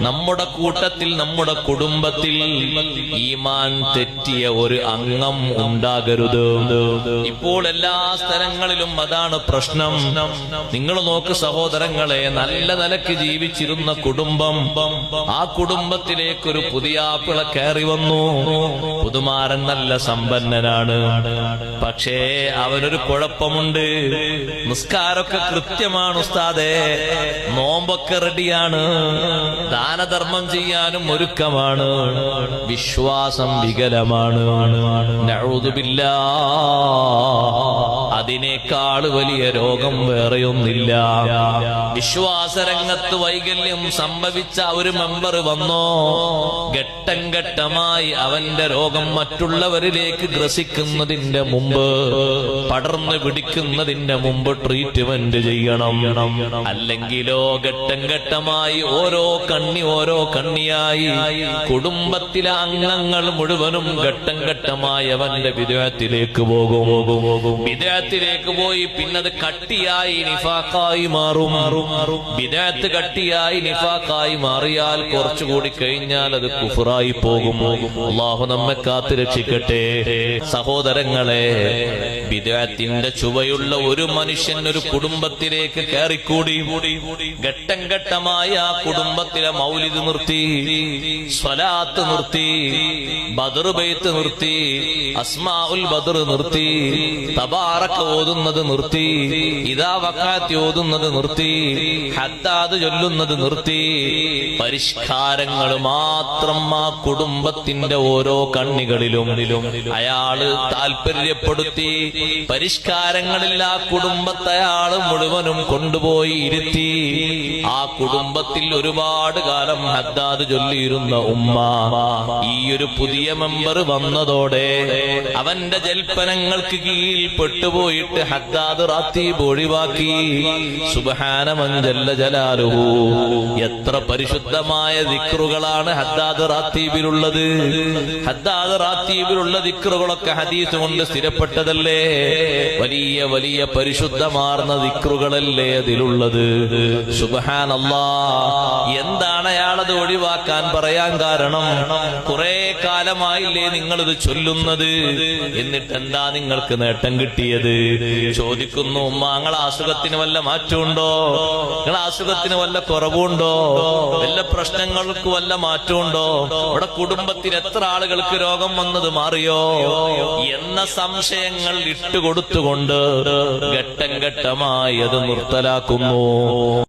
നമ്മുടെ കൂട്ടത്തിൽ നമ്മുടെ കുടുംബത്തിൽ ഈമാൻ തെറ്റിയ ഒരു അംഗം ഉണ്ടാകരുത്. ഇപ്പോൾ എല്ലാ സ്ഥലങ്ങളിലും അതാണ് പ്രശ്നം. നിങ്ങൾ നോക്ക് സഹോദരങ്ങളെ, നല്ല നിലക്ക് ജീവിച്ചിരുന്ന കുടുംബം, ആ കുടുംബത്തിലേക്കൊരു പുതിയ ആപ്പിള കയറി വന്നു. പുതുമാരൻ നല്ല സമ്പന്നനാണ്, പക്ഷേ അവനൊരു കുഴപ്പമുണ്ട്. നിസ്കാരമൊക്കെ കൃത്യമാണ് ഉസ്താദേ, നോമ്പൊക്കെ റെഡിയാണ്, ദാനധർമ്മം ചെയ്യാനും ഒരുക്കമാണ്, വിശ്വാസം വികലമാണ്. നഊദു ബില്ലാഹ്, അതിനേക്കാൾ വലിയ രോഗം വേറെയൊന്നില്ല. വിശ്വാസരംഗത്ത് വൈകല്യം സംഭവിച്ച ഒരു മെമ്പർ വന്നോ, ഘട്ടം ഘട്ടമായി അവന്റെ രോഗം മറ്റുള്ളവരിലേക്ക് ഗ്രസിക്കുന്നതിന്റെ മുമ്പ്, പടർന്നു പിടിക്കുന്നതിന്റെ മുമ്പ് ട്രീറ്റ്മെന്റ് ചെയ്യണം. അല്ലെങ്കിലോ ഘട്ടം ഘട്ടമായി ഓരോ കണ്ണിയായി കുടുംബത്തിലെ അംഗങ്ങൾ മുഴുവനും ഘട്ടം ഘട്ടമായി അവന്റെ വിദേഹത്തിലേക്ക് പോകും. വിദേഹത്തിലേക്ക് പോയി പിന്നത് കട്ടിയായി നിഫാഖായി മാറും. വിദേഹത്ത് കട്ടിയായി നിഫാഖായി മാറിയാൽ കുറച്ചുകൂടി കഴിഞ്ഞാൽ അത് കുഫറായി പോകും. അല്ലാഹു നമ്മെ കാത്തു രക്ഷിക്കട്ടെ. സഹോദരങ്ങളെ, വിദേഹത്തിന്റെ ചുവയുള്ള ഒരു മനുഷ്യൻ ഒരു കുടുംബത്തിലേക്ക് കയറിക്കൂടി ഘട്ടം ഘട്ടമായി ആ കുടുംബത്തിലെ മൗലിദ് നിർത്തി, സ്വലാത്ത് നിർത്തി, ബദർ ബൈത്ത് നിർത്തി, അസ്മാഉൽ ബദർ നിർത്തി, തബാറക ഓതുന്നത് നിർത്തി, ഇദാ വഖഅത്ത് ഓതുന്നത് നിർത്തി, ഹദ്ദാദ് ചൊല്ലുന്നത് നിർത്തി. പരിഷ്കാരങ്ങൾ മാത്രം ആ കുടുംബത്തിന്റെ ഓരോ കണ്ണികളിലും അയാള് താല്പര്യപ്പെടുത്തി. പരിഷ്കാരങ്ങളിൽ ആ കുടുംബത്തെ അയാള് മുഴുവനും കൊണ്ടുപോയി ഇരുത്തി. ആ കുടുംബത്തിൽ ഒരുപാട് കാലം ഹദ്ദാദ് ചൊല്ലിയിരുന്ന ഉമ്മ ഈ ഒരു പുതിയ മെമ്പർ വന്നതോടെ അവന്റെ ജൽപ്പനങ്ങൾക്ക് കീഴിൽ പെട്ടുപോയിട്ട് ഹദ്ദാദ് റാത്തീബ് ഒഴിവാക്കി. സുബ്ഹാന മൻ ജല്ല ജലാലുഹു, എത്ര പരിശുദ്ധമായ ദിക്റുകളാണ് ഹദ്ദാദ് റാത്തീബിലുള്ളത്. ഹദ്ദാദ് റാത്തീബിലുള്ള ദിക്റുകളൊക്കെ ഹദീസ് കൊണ്ട് സ്ഥിരപ്പെട്ടതല്ലേ. വലിയ വലിയ പരിശുദ്ധമാർന്ന ദിക്റുകളല്ലേ അതിലുള്ളത്. സുബ്ഹാനല്ലാഹ്. എന്താണ് അയാളത് ഒഴിവാക്കാൻ പറയാൻ കാരണം? കുറെ കാലമായില്ലേ നിങ്ങളിത് ചൊല്ലുന്നത്, എന്നിട്ട് എന്താ നിങ്ങൾക്ക് നേട്ടം കിട്ടിയത്? ചോദിക്കുന്നു, ഉമ്മ നിങ്ങളെ അസുഖത്തിന് വല്ല മാറ്റമുണ്ടോ? നിങ്ങളെ അസുഖത്തിന് വല്ല കുറവുണ്ടോ? വല്ല പ്രശ്നങ്ങൾക്ക് വല്ല മാറ്റമുണ്ടോ? ഇവിടെ കുടുംബത്തിൽ എത്ര ആളുകൾക്ക് രോഗം വന്നത് മാറിയോ എന്ന സംശയങ്ങൾ ഇട്ടുകൊടുത്തുകൊണ്ട് ഘട്ടം ഘട്ടമായി അത് നിർത്തലാക്കുന്നു.